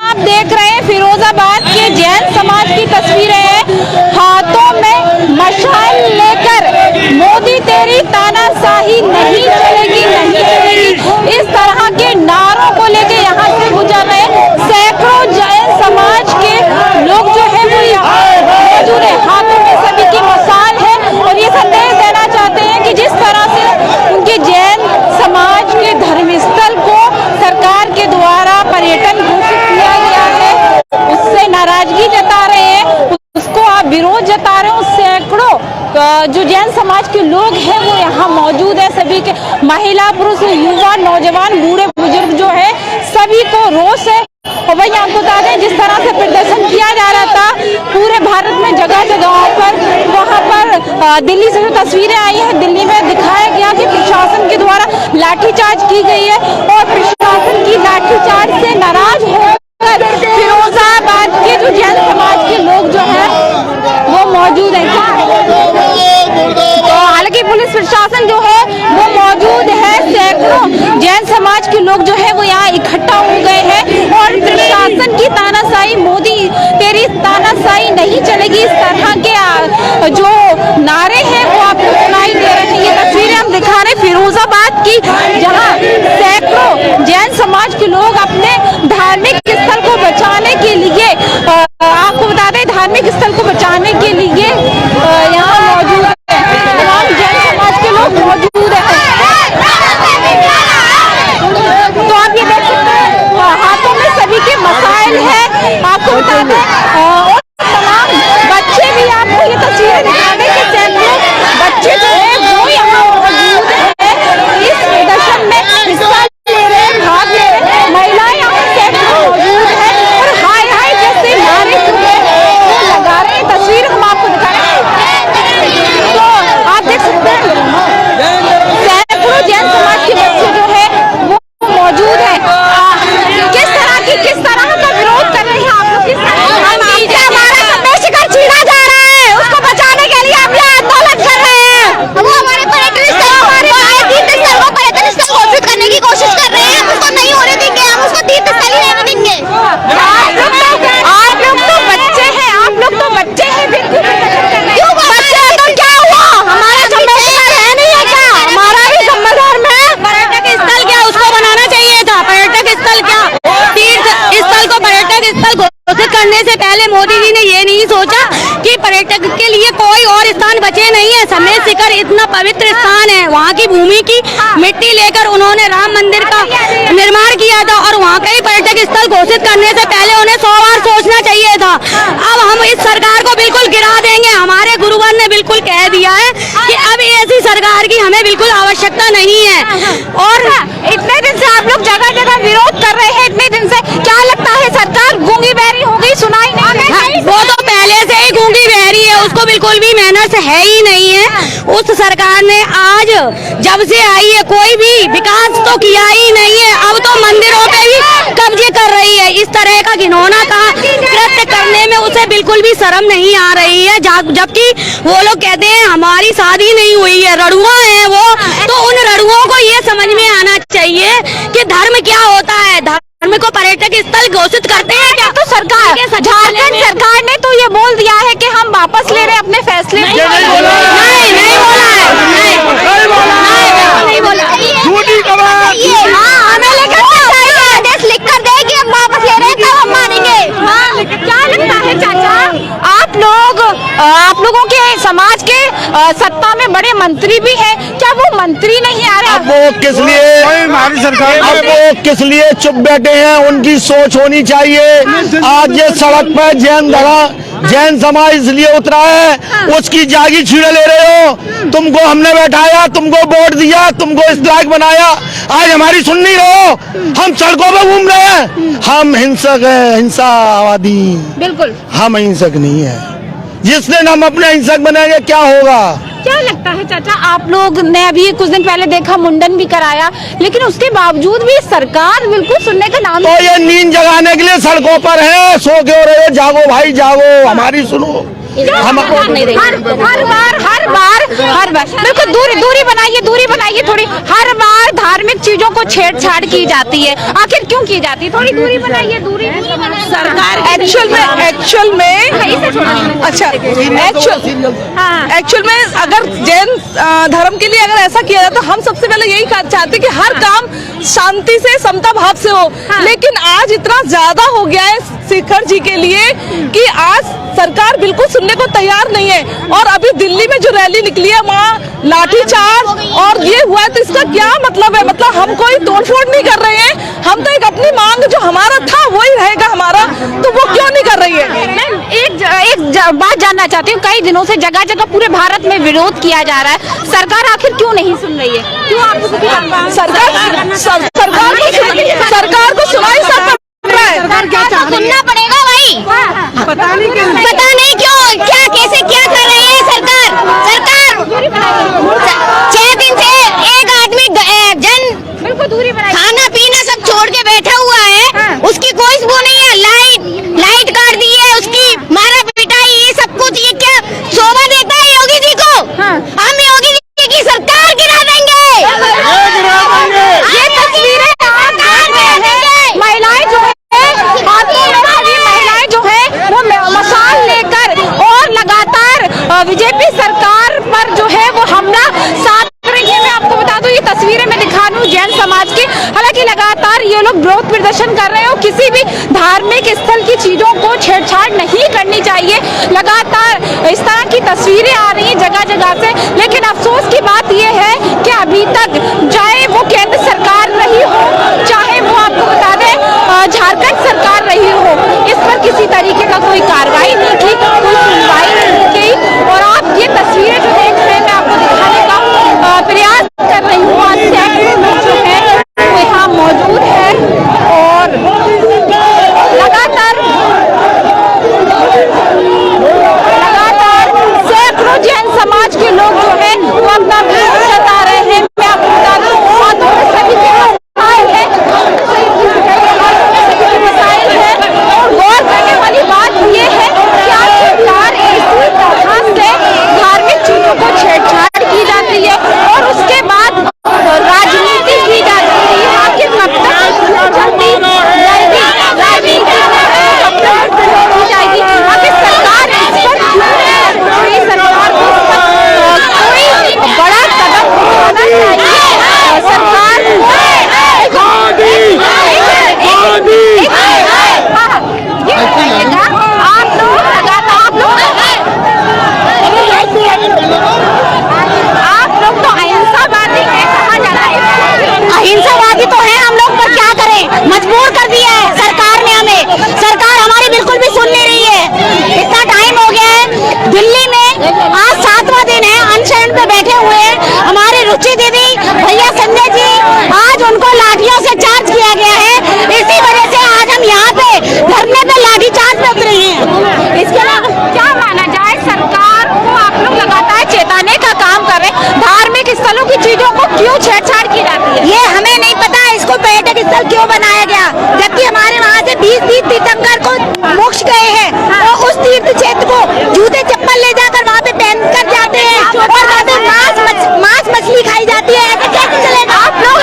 आप देख रहे हैं फिरोजाबाद के जैन समाज की तस्वीरें हैं। हाथों में मशाल लेकर मोदी तेरी तानाशाही नहीं चलेगी, नहीं चलेगी, इस तरह के नारों को लेकर यहाँ से गुजर रहे सैकड़ों जैन समाज के लोग जो है वो यहाँ मौजूद है। हाथों में सभी की मशाल है और ये संदेश देना चाहते हैं कि जिस तरह से उनके जैन समाज के धर्मस्थल को सरकार के द्वारा पर्यटन घोषित किया गया है, उससे नाराजगी जता रहे हैं, उसको आप विरोध जता रहे हो। सैकड़ों जो जैन समाज के लोग हैं वो यहाँ मौजूद है। सभी के महिला, पुरुष, युवा, नौजवान, बूढ़े बुजुर्ग जो है सभी को रोष है। और वही आपको बता दें जिस तरह से प्रदर्शन किया जा रहा था पूरे भारत में जगह जगहों पर, वहाँ पर दिल्ली से जो तस्वीरें आई हैं, दिल्ली में दिखाया गया कि प्रशासन के द्वारा लाठीचार्ज की गई है और प्रशासन की लाठीचार्ज से नाराज होकर फिरोजाबाद के जो जैन समाज के लोग जो है वो मौजूद है। तो हालांकि पुलिस प्रशासन जो है वो मौजूद है, सैकड़ों जैन समाज के लोग जो है वो यहाँ इकट्ठा हो गए हैं और प्रशासन की तानाशाही, मोदी तेरी तानाशाही नहीं चलेगी, इस तरह के जो नारे हैं वो आपको सुनाई दे रहे हैं। ये तस्वीरें हम दिखा रहे फिरोजाबाद की, जहाँ सैकड़ों जैन समाज के लोग अपने धार्मिक स्थल को बचाने के लिए, आपको बता दें धार्मिक स्थल को बचाने के लिए यहाँ मौजूद है। तमाम जैन समाज के लोग मौजूद है। तो आप ये देख सकते हैं हाथों में सभी के मसाइल है। आपको बता दें और तमाम बच्चे भी, आपको ये तस्वीरें दिखा दें कि सैकड़ों बच्चे जो है वो यहाँ मौजूद है, इस प्रदर्शन में हिस्सा ले रहे हैं, भाग ले रहे हैं। महिलाएं यहाँ सैकड़ों मौजूद है और हाय हाय जैसे नारे जो है वो लगा रहे हैं। तस्वीर हम आपको दिखा रहे हैं। तो आप देख सकते हैं सैकड़ों जैन समाज के बच्चे जो है वो मौजूद है। किस तरह का विरोध कर रहे हैं आप लोग? किस तरह हमारा संदेश शिखर छीना जा रहा है, उसको बचाने के लिए हम ये आंदोलन कर रहे हैं। वो हमारे पर्यटन स्थल, हमारे तीर्थ स्थल को पर्यटन स्थल घोषित करने की कोशिश कर रहे हैं। हम उसको नहीं होने देंगे, हम उसको तीर्थ स्थल ही रहने देंगे। आप लोग तो बच्चे हैं, आप लोग तो बच्चे हैं, फिर क्यों बच्चे हैं? तो क्या हुआ? हमारा संदेश है नहीं है क्या? हमारा भी संविधान में पर्यटक स्थल क्या उसको बनाना चाहिए था। पर्यटक स्थल क्या, तीर्थ स्थल को पर्यटक स्थल घोषित करने से पहले मोदी जी ने ये नहीं सोचा कि पर्यटक के लिए कोई और स्थान बचे नहीं है। समेत शिखर इतना पवित्र स्थान है, वहाँ की भूमि की मिट्टी लेकर उन्होंने राम मंदिर का निर्माण किया था और वहाँ का ही पर्यटक स्थल घोषित करने से पहले उन्हें 100 बार सोचना चाहिए था। अब हम इस सरकार को बिल्कुल गिरा देंगे। हमारे गुरुवर ने बिल्कुल कह दिया है कि अब ऐसी सरकार की हमें बिल्कुल आवश्यकता नहीं है। और इतने दिन से आप लोग जगह जगह विरोध कर रहे हैं, इतने दिन से, क्या लगता है सरकार गूंगी बहरी हो गई, सुनाई नहीं? वो तो पहले से ही गूंगी बहरी है, उसको बिल्कुल भी मैनर्स है ही नहीं है। उस सरकार ने आज जब से आई है कोई भी विकास तो किया ही नहीं है। अब तो मंदिरों पे भी कब्जे कर रही है। इस तरह का घिनौना का कृत्य करने में उसे बिल्कुल भी शर्म नहीं आ रही है। जबकि वो लोग कहते हैं हमारी शादी नहीं हुई है, रड़ुआ है वो, तो उन रड़ुओं को ये समझ में आना चाहिए कि धर्म क्या होता है। धर्म को पर्यटक स्थल घोषित करते हैं क्या? तो सरकार, झारखंड सरकार ने तो ये बोल दिया है कि हम वापस ले रहे हैं अपने फैसले। नहीं बोला हाँ, हमें लेकर आदेश लिख कर दे कि हम वापस ले रहे हैं तब हम मानेंगे। हाँ, क्या लगता है चाचा, आप लोगों के समाज के सत्ता में बड़े मंत्री भी हैं, क्या वो मंत्री नहीं आ रहे? अब वो किस लिए हमारी सरकार, अब वो किस लिए चुप बैठे हैं? उनकी सोच होनी चाहिए। आज ये सड़क पर जैन समाज इसलिए उतरा है, उसकी जागी छीड़े ले रहे हो। तुमको हमने बैठाया, तुमको वोट दिया, तुमको इस लायक बनाया, आज हमारी सुन नहीं रहे हो। हम सड़कों पे घूम रहे हैं, हम हिंसक है, हिंसावादी। बिल्कुल हम हिंसक नहीं है। जिस दिन हम अपने हिंसक बनेंगे क्या होगा? क्या लगता है चाचा, आप लोग ने अभी कुछ दिन पहले देखा मुंडन भी कराया, लेकिन उसके बावजूद भी सरकार बिल्कुल सुनने का नाम, तो ये नींद जगाने के लिए सड़कों पर है। सो क्यों रहे हो? जागो भाई जागो, हमारी सुनो। हम हर बार बार बिल्कुल दूरी बनाइए थोड़ी। हर बार धार्मिक चीजों को छेड़छाड़ की जाती है, आखिर क्यों की जाती है? थोड़ी दूरी बनाइए, दूरी सरकार एक्चुअल में अच्छा एक्चुअल में अगर जैन धर्म के लिए अगर ऐसा किया जाए तो हम सबसे पहले यही चाहते हैं कि हर काम शांति से, समता भाव से हो। लेकिन आज इतना ज्यादा हो गया है शेखर जी के लिए कि आज सरकार बिल्कुल सुनने को तैयार नहीं है। और अभी दिल्ली में जो रैली निकली है वहाँ लाठीचार्ज और ये हुआ है, तो इसका क्या मतलब है? मतलब हम कोई तोड़फोड़ नहीं कर रहे हैं, हम तो एक अपनी मांग जो हमारा था वही रहेगा हमारा, तो वो क्यों नहीं कर रही है? एक बात जानना चाहती हूँ, कई दिनों से जगह जगह पूरे भारत में विरोध किया जा रहा है, सरकार आखिर क्यों नहीं सुन रही है? क्यों आपको सरकार को सुनाई सब सुनना पड़ेगा भाई। पता नहीं क्यों, क्या कैसे क्या कर रही है सरकार 6 दिन से एक आदमी खाना पीना सब छोड़ के बैठा हुआ है, उसकी कोई वो नहीं है। लाइट काट दी है, उसकी मारा पिटाई, ये सब कुछ। ये क्या शोभा देता है योगी जी को? हम योगी जी की सरकार गिरा देंगे। ये तस्वीरें महिलाएं जो है वो मशाल लेकर और लगातार बीजेपी सरकार पर जो है वो हमला साथ रही है। मैं आपको बता दूं, ये तस्वीरें मैं दिखा दूं जैन समाज की। हालांकि लगातार ये लोग विरोध प्रदर्शन कर रहे हो, किसी भी धार्मिक स्थल की चीजों को छेड़छाड़ नहीं करनी चाहिए। लगातार इस तरह की तस्वीरें आ रही हैं जगह जगह से। लेकिन अफसोस की बात यह है कि अभी तक चाहे वो केंद्र सरकार रही हो, चाहे वो आपको बता दें झारखंड सरकार रही हो, इस पर किसी तरीके का कोई कार्रवाई नहीं की, कोई सुनवाई नहीं की। और आप ये तस्वीरें जो देख रहे हैं, मैं आपको दिखाने का प्रयास कर रही हूँ। आज सैकड़ों लोग जो है वो यहाँ मौजूद है और लगातार सैकड़ों जैन समाज के लोग जो है वो अपना विरोध जता रहे हैं। मैं आपको बता दूं, हाथों में सभी के मसाइल है और गौर करने वाली बात ये है कि आखिरकार इसी तरह से धार्मिक चीजों को छेड़छाड़ की जाती है और उसके बाद राजनीति की जाती है। आखिर कब तक चलती जाएगी राजनीति की जाएगी? आखिर सरकार इस पर कोई सरकार को कोई बड़ा कदम उठाना चाहिए। सरकार आप लोग तो अहिंसावादी है, कहा जाता है अहिंसावादी तो है हम लोग, पर क्या करें, मजबूर कर दिया है सरकार ने हमें। सरकार हमारी बिल्कुल भी सुन नहीं रही है। इतना टाइम हो गया है, दिल्ली में आज 7वां दिन है, अनशन पे बैठे हुए हैं हमारे रुचि दीदी, भैया संजय जी, आज उनको लाठियों से चार्ज किया गया है। इसी वजह से आज हम यहाँ पे धरने पे लाठी चार्ज पे उतरे हैं। इसके अलावा क्या माना जाए, सरकार को आप लोग लगातार चेताने का काम कर रहे हैं, धार्मिक स्थलों की चीजों को क्यों छेड़छाड़ की जाती है? ये हमें नहीं पता इसको पर्यटक स्थल क्यों बनाया गया, जबकि हमारे वहाँ से 20 तीर्थंकर को मोक्ष गए हैं और उस तीर्थ क्षेत्र को जूते चप्पल ले जाकर वहाँ पे पहन कर जाते हैं और वहाँ पे मांस मछली खाई जाती है। ऐसे कैसे चलेगा? आप लोग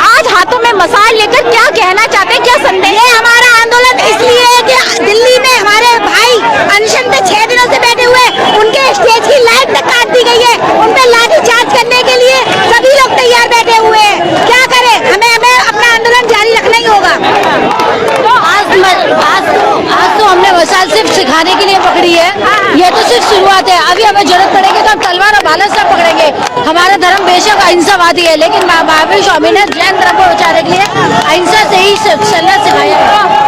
आज हाथों में मसाल लेकर क्या कहना चाहते हैं, क्या संदेश? ये हमारा आंदोलन इसलिए है कि दिल्ली में हमारे भाई अनशन पे 6 दिनों से बैठे हुए, उनके स्टेज की लाइट तक काट दी गई है। उन पे लाठी चार्ज करने के लिए सभी लोग तैयार बैठे हुए हैं। क्या करें, हमें अपना आंदोलन जारी रखना ही होगा। तो आज तो हमने मसाल सिर्फ सिखाने के लिए पकड़ी है, ये तो सिर्फ शुरुआत है। अभी हमें जरूरत पड़ेगी तो हम तलवार और भाला से पकड़ेंगे। हमारा धर्म बेशक अहिंसावादी है, लेकिन महावीर स्वामी ने जैन धर्म को बचाने के लिए अहिंसा से ही चलना सिखाया।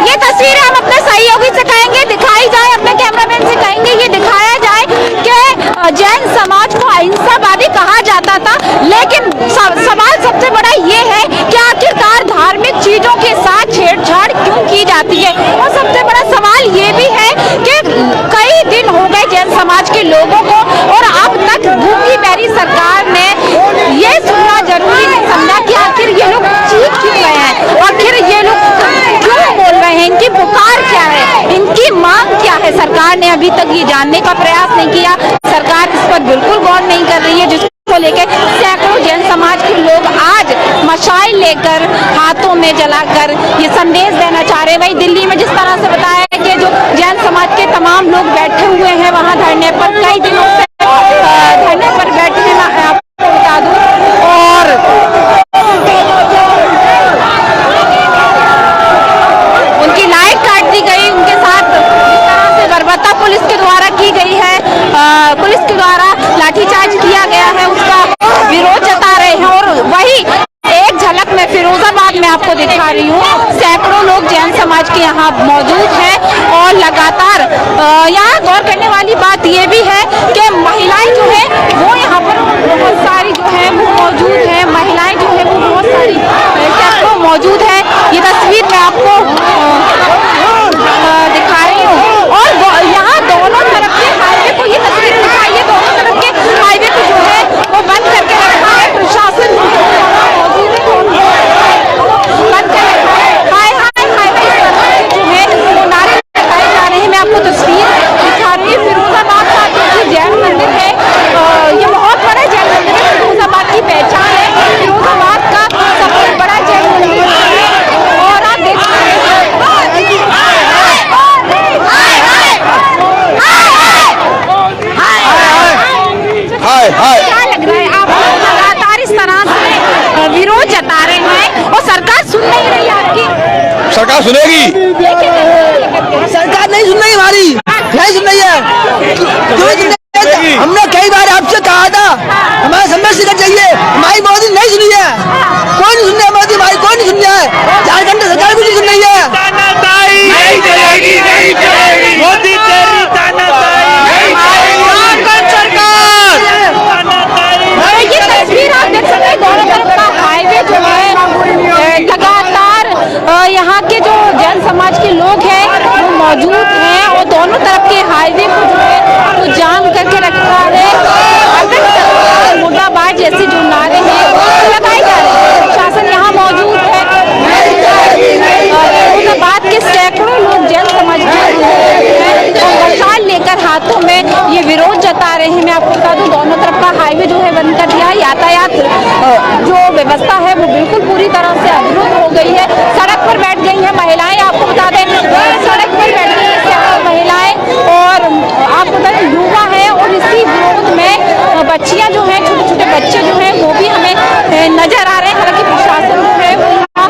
ये तस्वीरें हम अपने सहयोगी से कहेंगे दिखाई जाए, अपने कैमरामैन से कहेंगे ये दिखाया जाए कि जैन समाज को अहिंसावादी कहा जाता था। लेकिन सवाल सबसे बड़ा ये है कि आखिरकार धार्मिक चीजों के साथ छेड़छाड़ क्यों की जाती है? और सबसे बड़ा सवाल ये भी है कि कई दिन हो गए जैन समाज के लोगों को और अब तक भूखी बैरी सरकार ने ये सुनना जरूरी नहीं समझा कि आखिर ये लोग चीख क्यों रहे हैं, आखिर ये लोग क्यों बोल रहे हैं, इनकी पुकार क्या है, इनकी मांग क्या है सरकार ने अभी तक ये जानने का प्रयास नहीं किया। सरकार इस पर बिल्कुल गौर नहीं कर रही है, जिसको लेकर सैकड़ों जैन समाज के लोग आज मशाइल लेकर हाथों में जलाकर ये संदेश देना चाह रहे हैं। वही दिल्ली में जिस तरह से बताया है कि जो जैन समाज के तमाम लोग बैठे हुए हैं वहाँ धरने पर, कई दिनों से धरने पर बैठे हैं, मैं आपको बता दूं। और उनकी लाइट काट दी गई, उनके साथ इस तरह से बर्बरता पुलिस के द्वारा की गई है, पुलिस के द्वारा लाठीचार्ज किया गया है, उसका विरोध जता रहे हैं। और वही एक झलक में फिरोजाबाद में आपको दिखा रही हूँ, सैकड़ों लोग जैन समाज के यहाँ मौजूद हैं और लगातार यहाँ गौर करने वाली बात ये भी है कि महिलाएं जो है वो यहाँ पर बहुत सारी जो है वो मौजूद है, महिलाएं जो है वो बहुत सारी सैकड़ों मौजूद है। ये तस्वीर मैं आपको दिखा रही हूँ। और यहाँ दोनों तरफ के हाईवे को, ये तस्वीर दिखाइए, दोनों तरफ के हाईवे को जो है वो बंद करके रखा है प्रशासन, बंद कर रखा है। हाईवे जो है वो नारे लगाए जा रहे हैं। मैं आपको तस्वीर दिखा रही हूँ फिरोजाबाद का जो जैन मंदिर है, ये बहुत बड़ा जैन मंदिर है, फिरोजाबाद की पहचान है, फिरोजाबाद का सबसे बड़ा जैन मंदिर है। और आप देख सकते हैं क्या लग रहा है, आप लगातार इस तरह से विरोध जता रहे हैं और सरकार सुन नहीं रही है आपकी। सरकार सुनेगी, सरकार नहीं सुन रही, हमारी नहीं सुन रही है। हमने कई बार आपसे कहा था हमारा समस्या शिखर चाहिए, हमारी मोदी नहीं सुनी है, कोई नहीं सुन रहा है, मोदी हमारी कोई नहीं सुन रहा है, झारखंड सरकार भी नहीं सुन रही है। नहीं चलेगी, नहीं चलेगी मोदी तेरी ये तस्वीर आप देख सकते हैं, दोनों तरफ का हाईवे जो है लगातार यहाँ के जो जैन समाज के लोग हैं वो मौजूद हैं और दोनों तरफ के हाईवे को जो है वो जाम करके रखा है। मुर्दाबाद जैसे जो नारे हैं वो लगाए जा रहे हैं, प्रशासन यहाँ मौजूद है। मुर्दाबाद के सैकड़ों लोग जैन समाज के मशाल लेकर हाथों में ये विरोध जता रहे हैं। मैं आपको बता दूं, दोनों तरफ का हाईवे जो है बंद कर दिया है, यातायात जो व्यवस्था है वो बिल्कुल पूरी तरह से अवरुद्ध हो गई है। सड़क पर बैठ गई हैं महिलाएं, आपको बता दें सड़क पर बैठ गई हैं महिलाएं और आपको बता दें युवा है। और इसी विरोध में बच्चियां जो हैं, छोटे छोटे बच्चे जो हैं वो भी हमें नजर आ रहे हैं। हालांकि प्रशासन जो है वो यहाँ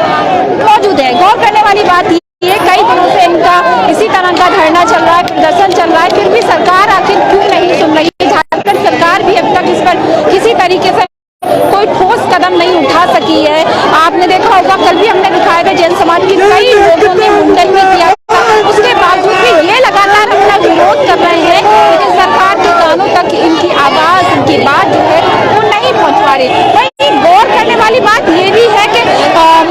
मौजूद है। गौर करने वाली बात ये कई दिनों से इनका इसी तरह का धरना चल रहा है, प्रदर्शन चल रहा है, फिर भी सरकार आखिर क्यों नहीं सुन रही है। झारखंड सरकार भी अब तक इस पर किसी तरीके से कोई ठोस कदम नहीं उठा सकी है। आपने देखा होगा, कल भी हमने दिखाया था जैन समाज के कई लोगों ने मुंडन में किया था, उसके बावजूद भी ये लगातार अपना विरोध कर रहे हैं, लेकिन सरकार के कानों तक इनकी आवाज, इनकी बात जो है वो नहीं पहुंच पा रही। वही गौर करने वाली बात ये भी है कि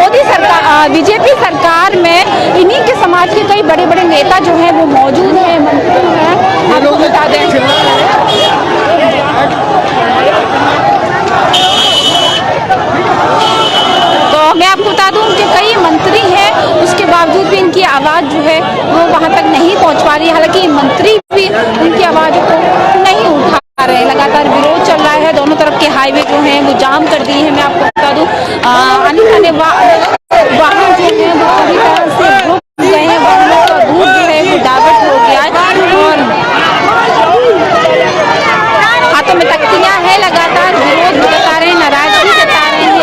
मोदी सरकार, बीजेपी सरकार में इन्हीं के समाज के कई बड़े बड़े नेता जो हैं वो मौजूद हैं, मंत्री हैं। आपको बता दें तो मैं आपको बता दूं कि कई मंत्री हैं, उसके बावजूद भी इनकी आवाज़ जो है वो वहाँ तक नहीं पहुँच पा रही है। हालांकि मंत्री भी उनकी आवाज़ को नहीं उठा रहे हैं। लगातार विरोध चल रहा है, दोनों तरफ के हाईवे जो हैं वो जाम कर दिए हैं। मैं आपको बता दूं आने जाने वाहन जो हैं वो पूरी तरह से रुक गए हैं, वाहनों का रूट जो है वो डाइवर्ट हो गया है और हाथों में तख्तियां हैं, लगातार विरोध जता रहे हैं, नाराजगी जता रहे हैं।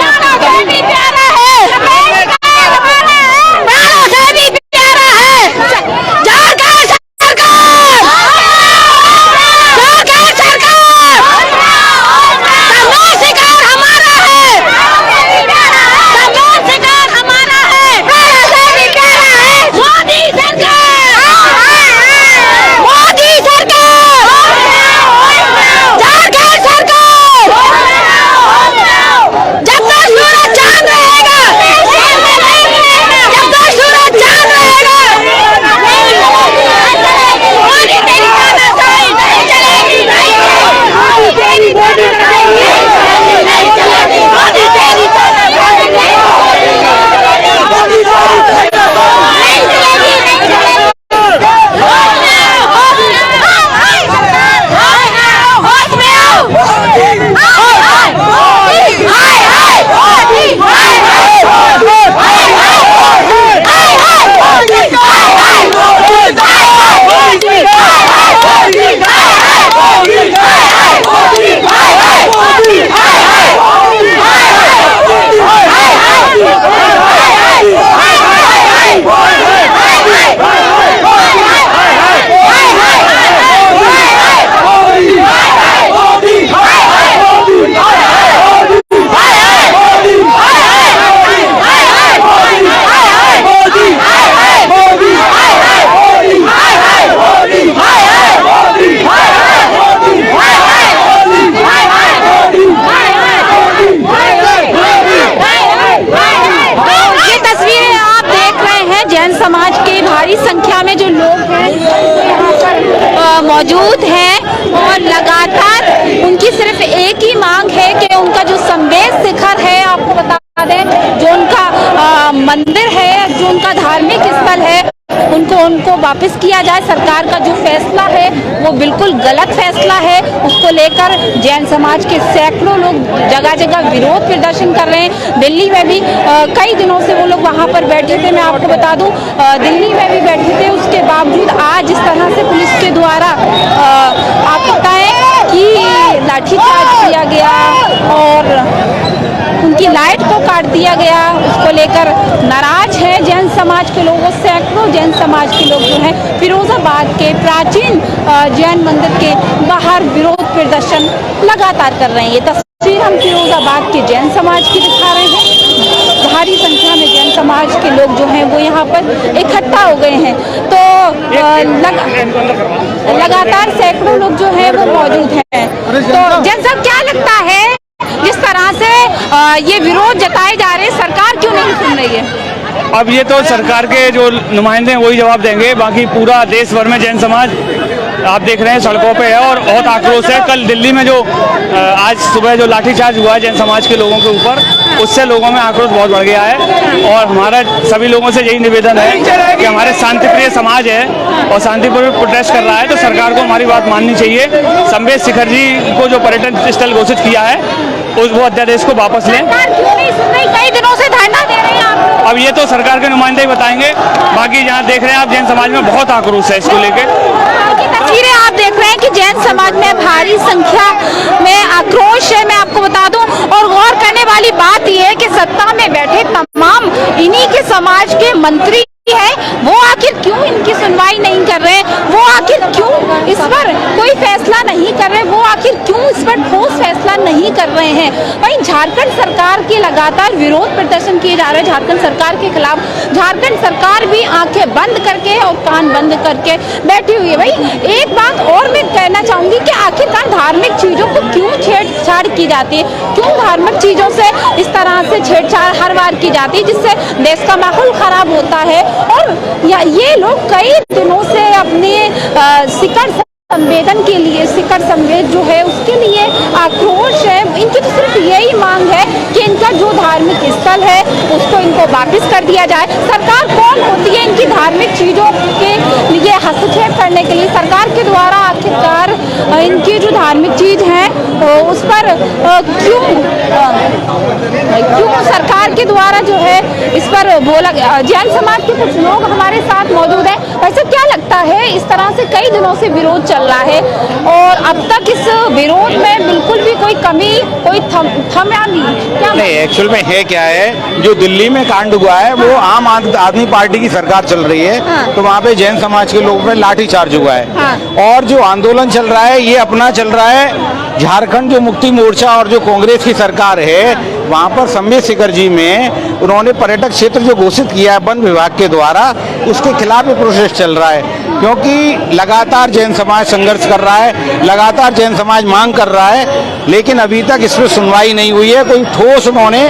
मौजूद हैं और लगातार उनकी सिर्फ एक ही मांग है कि उनका जो संवेद शिखर है, आपको बता दें, जो उनका मंदिर है, जो उनका धार्मिक स्थल है, उनको वापस किया जाए। सरकार का जो फैसला है वो बिल्कुल गलत फैसला है। उसको लेकर जैन समाज के सैकड़ों लोग जगह जगह विरोध प्रदर्शन कर रहे हैं। दिल्ली में भी कई दिनों से वो लोग वहां पर बैठे थे। मैं आपको बता दूं, दिल्ली में भी बैठे थे। उसके बावजूद आज इस तरह से पुलिस के द्वारा आप बताएं कि लाठीचार्ज किया गया और उनकी लाइट को काट दिया गया। उसको लेकर नाराज है जैन समाज के लोगों, सैकड़ों जैन समाज के लोग जो हैं फिरोजाबाद के प्राचीन जैन मंदिर के बाहर विरोध प्रदर्शन लगातार कर रहे हैं। ये तस्वीर हम फिरोजाबाद के जैन समाज की दिखा रहे हैं। भारी संख्या में जैन समाज के लोग जो हैं वो यहाँ पर इकट्ठा हो गए हैं। तो लगातार सैकड़ों लोग जो हैं वो मौजूद हैं। तो जैन साहब, क्या लगता है जिस तरह से ये विरोध जताए जा रहे हैं, सरकार क्यों नहीं सुन रही है? अब ये तो सरकार के जो नुमाइंदे हैं वही जवाब देंगे। बाकी पूरा देश भर में जैन समाज आप देख रहे हैं सड़कों पे है और बहुत आक्रोश है। कल दिल्ली में जो आज सुबह जो लाठीचार्ज हुआ है जैन समाज के लोगों के ऊपर, उससे लोगों में आक्रोश बहुत बढ़ गया है। और हमारा सभी लोगों से यही निवेदन है कि हमारे शांतिप्रिय समाज है और शांतिपूर्वक प्रोटेस्ट कर रहा है, तो सरकार को हमारी बात माननी चाहिए। संवेद शिखर जी को जो पर्यटन स्थल घोषित किया है वो अध्यादेश को वापस लें। क्यों नहीं सुन रही? कई दिनों से धरना दे रहे हैं आप। अब ये तो सरकार के नुमाइंदे ही बताएंगे। बाकी जहाँ देख रहे हैं आप, जैन समाज में बहुत आक्रोश है इसको लेके। तस्वीरें आप देख रहे हैं कि जैन समाज में भारी संख्या में आक्रोश है। मैं आपको बता दूं, और गौर करने वाली बात यह है कि सत्ता में बैठे तमाम इन्हीं के समाज के मंत्री है, वो आखिर क्यों इनकी सुनवाई नहीं कर रहे? वो आखिर क्यों इस पर कोई फैसला नहीं कर रहे? वो आखिर क्यों इस पर ठोस फैसला नहीं कर रहे हैं? वहीं झारखंड सरकार के लगातार विरोध प्रदर्शन किए जा रहे हैं झारखंड सरकार के खिलाफ। झारखंड सरकार भी आंखें बंद करके और कान बंद करके बैठी हुई है। भाई एक बात और मैं कहना चाहूंगी कि आखिरकार धार्मिक चीजों को क्यों छेड़छाड़ की जाती है? क्यों धार्मिक चीजों से इस तरह से छेड़छाड़ हर बार की जाती है, जिससे देश का माहौल खराब होता है? और ये लोग कई दिनों से अपने शिखर संवेदन के लिए, शिखर संवेद जो है उसके लिए आक्रोश है। इनकी तो सिर्फ यही मांग है कि इनका जो धार्मिक स्थल है उसको इनको वापस कर दिया जाए। सरकार कौन होती है इनकी धार्मिक चीजों के लिए हस्तक्षेप करने के लिए? सरकार के द्वारा आखिरकार इनकी जो धार्मिक चीज है उस पर क्यों सरकार के द्वारा जो है इस पर बोला गया? जैन समाज के कुछ लोग हमारे साथ मौजूद है। वैसे क्या लगता है, इस तरह से कई दिनों से विरोध चल रहा है और अब तक इस विरोध में बिल्कुल भी कोई कमी, कोई थमा नहीं? क्या नहीं, एक्चुअल में है क्या है, जो दिल्ली में कांड हुआ है वो आम आदमी पार्टी की सरकार चल रही है। हाँ। तो वहाँ पे जैन समाज के लोगों पे लाठीचार्ज हुआ है। हाँ। और जो आंदोलन चल रहा है ये अपना चल रहा है। झारखंड जो मुक्ति मोर्चा और जो कांग्रेस की सरकार है, वहाँ पर संवेद शिखर जी में उन्होंने पर्यटक क्षेत्र जो घोषित किया है वन विभाग के द्वारा, उसके खिलाफ ये प्रोसेस चल रहा है। क्योंकि लगातार जैन समाज संघर्ष कर रहा है, लगातार जैन समाज मांग कर रहा है, लेकिन अभी तक इस पर सुनवाई नहीं हुई है। कोई ठोस उन्होंने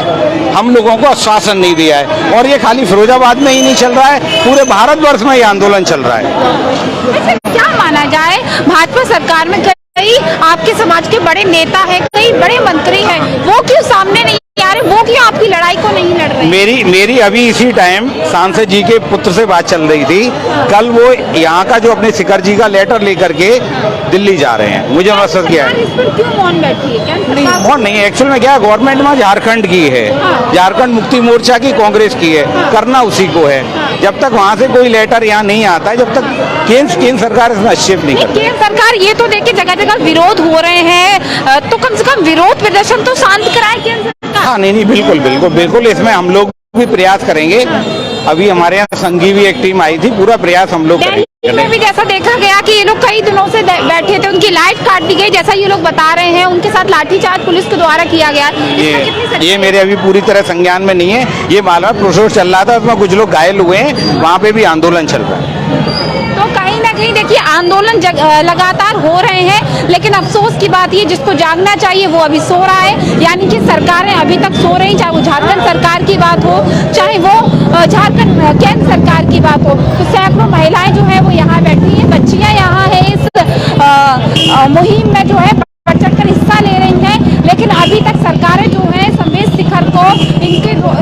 हम लोगों को आश्वासन नहीं दिया है। और ये खाली फिरोजाबाद में ही नहीं चल रहा है, पूरे भारतवर्ष में ये आंदोलन चल रहा है। क्या माना जाए, भाजपा सरकार में कई आपके समाज के बड़े नेता हैं, कई बड़े मंत्री हैं, वो क्यों सामने नहीं आ रहे? वो क्यों आपकी लड़ाई को नहीं लड़ रहे? मेरी अभी इसी टाइम सांसद जी के पुत्र से बात चल रही थी। कल वो यहाँ का जो अपने शिखर जी का लेटर लेकर के दिल्ली जा रहे हैं। मुझे मकसद क्या है, इस पर क्यों मौन बैठी है? क्या मौन नहीं, एक्चुअल में क्या है, गवर्नमेंट में झारखंड की है, झारखंड मुक्ति मोर्चा की, कांग्रेस की है, करना उसी को है। जब तक वहाँ से कोई लेटर यहाँ नहीं आता है, जब तक केंद्र सरकार इसमें हस्तक्षेप नहीं करती। केंद्र सरकार ये तो देखिए जगह जगह विरोध हो रहे हैं, तो कम से कम विरोध प्रदर्शन तो शांत कराए केंद्र सरकार। हाँ, नहीं, बिल्कुल इसमें हम लोग भी प्रयास करेंगे। अभी हमारे यहाँ संघ की भी एक टीम आई थी, पूरा प्रयास हम लोग करेंगे। में भी जैसा देखा गया कि ये लोग कई दिनों से बैठे थे, उनकी लाइट काट दी गई, जैसा ये लोग बता रहे हैं, उनके साथ लाठीचार्ज पुलिस के द्वारा किया गया। ये मेरे अभी पूरी तरह संज्ञान में नहीं है। ये मालूम प्रोसेस चल रहा था, उसमें कुछ लोग घायल हुए हैं, वहाँ पे भी आंदोलन चल रहा है। तो कहीं ना कहीं देखिए आंदोलन लगातार हो रहे हैं, लेकिन अफसोस की बात ये, जिसको जागना चाहिए वो अभी सो रहा है। यानी कि सरकारें अभी तक सो रही, चाहे वो झारखंड सरकार की बात हो, चाहे वो झारखंड केंद्र सरकार की बात हो। तो सैकड़ों महिलाएं जो है वो यहाँ बैठी हैं, बच्चियां यहाँ है इस मुहिम में जो है बढ़ चढ़कर हिस्सा ले रही हैं, लेकिन अभी तक सरकारें जो है संवेश शिखर को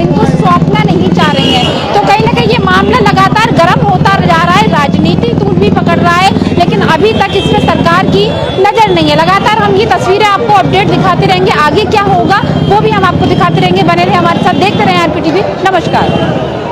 इनको सौंपना नहीं चाह रही हैं। तो कहीं ना कहीं ये मामला लगातार गर्म होता जा रहा है, राजनीति तूल भी पकड़ रहा है, लेकिन अभी तक इसमें सरकार की नजर नहीं है। लगातार हम ये तस्वीरें आपको अपडेट दिखाते रहेंगे, आगे क्या होगा वो भी हम आपको दिखाते रहेंगे। बने रहे हमारे साथ, देखते रहे आरपीटीवी। नमस्कार।